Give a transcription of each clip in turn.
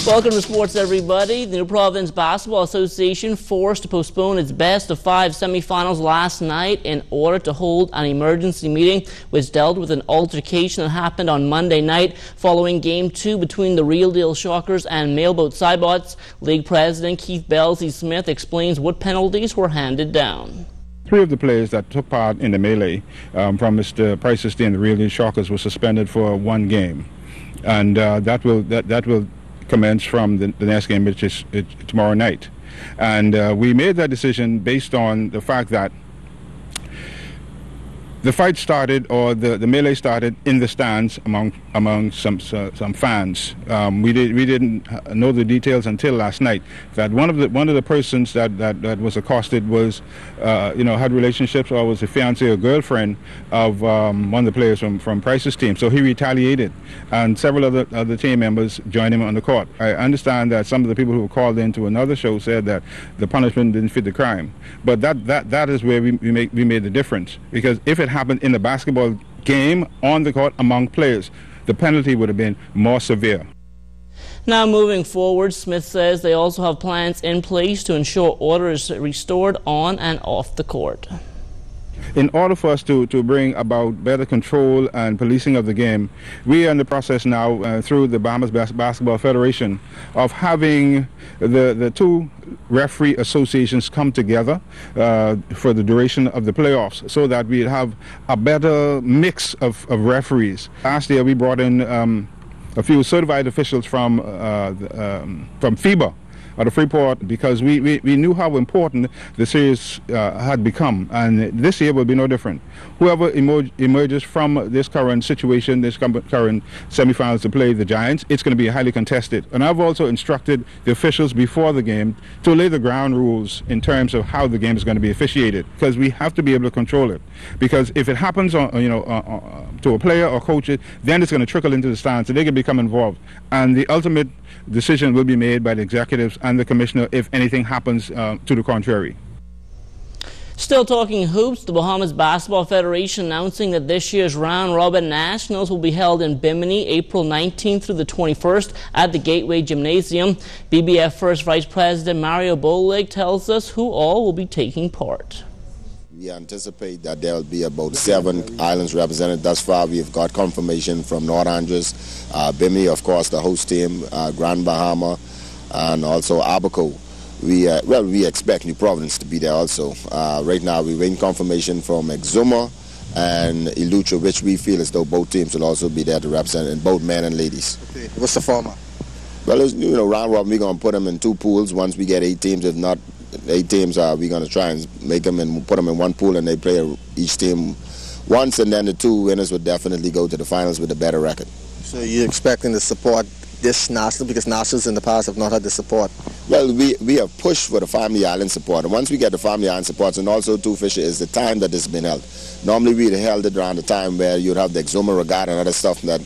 Welcome to sports, everybody. The New Providence Basketball Association forced to postpone its best-of-5 semifinals last night in order to hold an emergency meeting which dealt with an altercation that happened on Monday night following Game 2 between the Real Deal Shockers and Mailboat Cybots. League President Keith Belsey-Smith explains what penalties were handed down. 3 of the players that took part in the melee from Mr. Price's team, the Real Deal Shockers, were suspended for 1 game. And that will commence from the next game, which is tomorrow night. And we made that decision based on the fact that the fight started, or the melee started, in the stands among some fans. We didn't know the details until last night. That one of the persons that was accosted was, had relationships, or was a fiancé or girlfriend of one of the players from Price's team. So he retaliated, and several other team members joined him on the court. I understand that some of the people who were called into another show said that the punishment didn't fit the crime, but that is where we made the difference, because if it happened in the basketball game on the court among players, the penalty would have been more severe. Now moving forward, Smith says they also have plans in place to ensure order is restored on and off the court. In order for us to bring about better control and policing of the game, we are in the process now through the Bahamas Basketball Federation of having the 2 referee associations come together for the duration of the playoffs, so that we have a better mix of referees. Last year we brought in a few certified officials from FIBA, out of Freeport, because we knew how important the series had become, and this year will be no different. Whoever emerges from this current situation, this current semifinals to play the Giants, it's going to be highly contested. And I've also instructed the officials before the game to lay the ground rules in terms of how the game is going to be officiated, because we have to be able to control it. Because if it happens to a player or coach, then it's going to trickle into the stands, and they can become involved. And the ultimate decision will be made by the executives and the commissioner if anything happens to the contrary. Still talking hoops, the Bahamas Basketball Federation announcing that this year's round-robin nationals will be held in Bimini April 19th through the 21st at the Gateway Gymnasium. BBF First Vice President Mario Bolig tells us who all will be taking part. We anticipate that there will be about 7 islands represented. Thus far, we have got confirmation from North Andros, Bimini, of course, the host team, Grand Bahama, and also Abaco. We expect New Providence to be there also. Right now, we're waiting confirmation from Exuma and Ilutra, which we feel as though both teams will also be there to represent, and both men and ladies. Okay. What's the format? Well, round robin, we're going to put them in 2 pools. Once we get 8 teams, if not 8 teams, we're going to try and make them and put them in 1 pool, and they play each team once, and then the 2 winners would definitely go to the finals with a better record. So you're expecting to support this national, because nationals in the past have not had the support? Well, we have pushed for the Family Island support, and once we get the Family Island support, and also too, Fisher, is the time that this has been held. Normally we'd held it around the time where you'd have the Exuma Regatta and other stuff that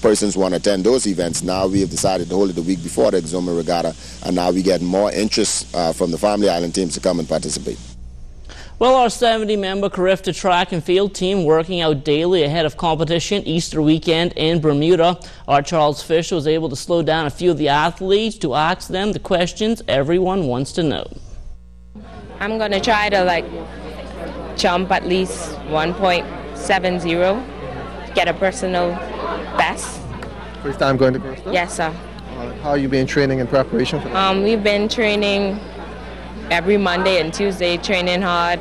persons want to attend those events. Now we have decided to hold it the week before the Exuma Regatta, and now we get more interest from the Family Island teams to come and participate. Well, our 70-member Carifta track and field team working out daily ahead of competition Easter weekend in Bermuda. Our Charles Fisher was able to slow down a few of the athletes to ask them the questions everyone wants to know. I'm going to try to jump at least 1.70, get a personal best. First time going to Carifta? Yes, sir. How have you been training in preparation for that? We've been training every Monday and Tuesday, training hard.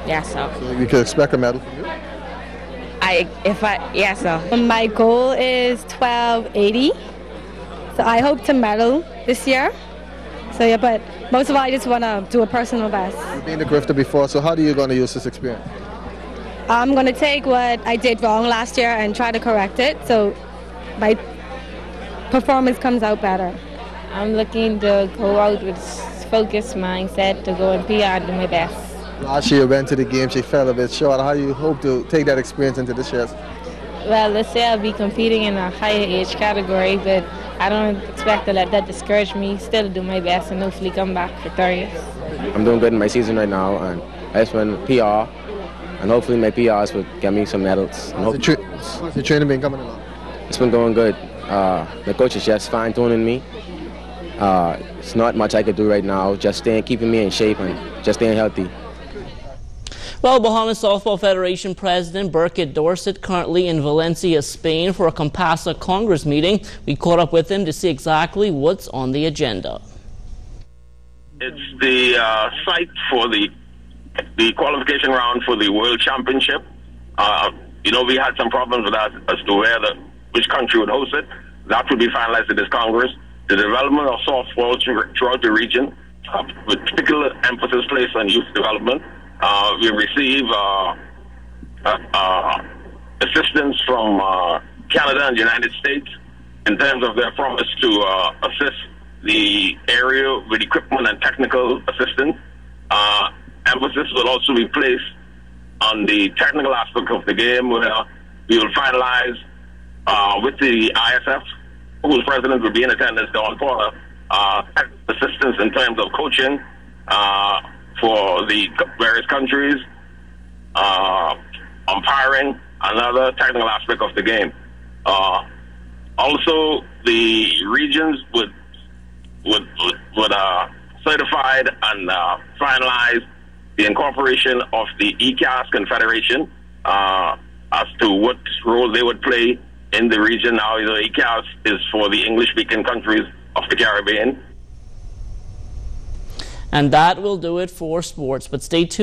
Yes, sir. So you could expect a medal from you? Yes, sir. My goal is 1280. So I hope to medal this year. So yeah, but most of all, I just want to do a personal best. You've been to Carifta before, so how are you going to use this experience? I'm going to take what I did wrong last year and try to correct it, so my performance comes out better. I'm looking to go out with focused mindset to go and PR and do my best. Last year you went to the games, you fell a bit short. How do you hope to take that experience into this year? Well, let's say I'll be competing in a higher age category, but I don't expect to let that discourage me. Still do my best and hopefully come back victorious. I'm doing good in my season right now, and I just went PR, and hopefully my PRs will get me some medals. How's the training been coming along? It's been going good. The coach is just fine-tuning me. It's not much I could do right now, just keeping me in shape and just staying healthy. Well, Bahamas Softball Federation President Burkett Dorset currently in Valencia, Spain for a Compasa Congress meeting. We caught up with him to see exactly what's on the agenda. It's the site for the qualification round for the World Championship. You know, we had some problems with that as to which country would host it. That will be finalized at this Congress. The development of softball throughout the region, with particular emphasis placed on youth development. We receive assistance from Canada and the United States in terms of their promise to assist the area with equipment and technical assistance. Emphasis will also be placed on the technical aspect of the game, where we will finalize with the ISF, whose president will be in attendance, Don Porter, assistance in terms of coaching for the various countries, umpiring, another technical aspect of the game. Also, the regions would certified and finalize the incorporation of the ECAS Confederation as to what role they would play in the region. Now, the ECAS is for the English-speaking countries of the Caribbean. And that will do it for sports, but stay tuned.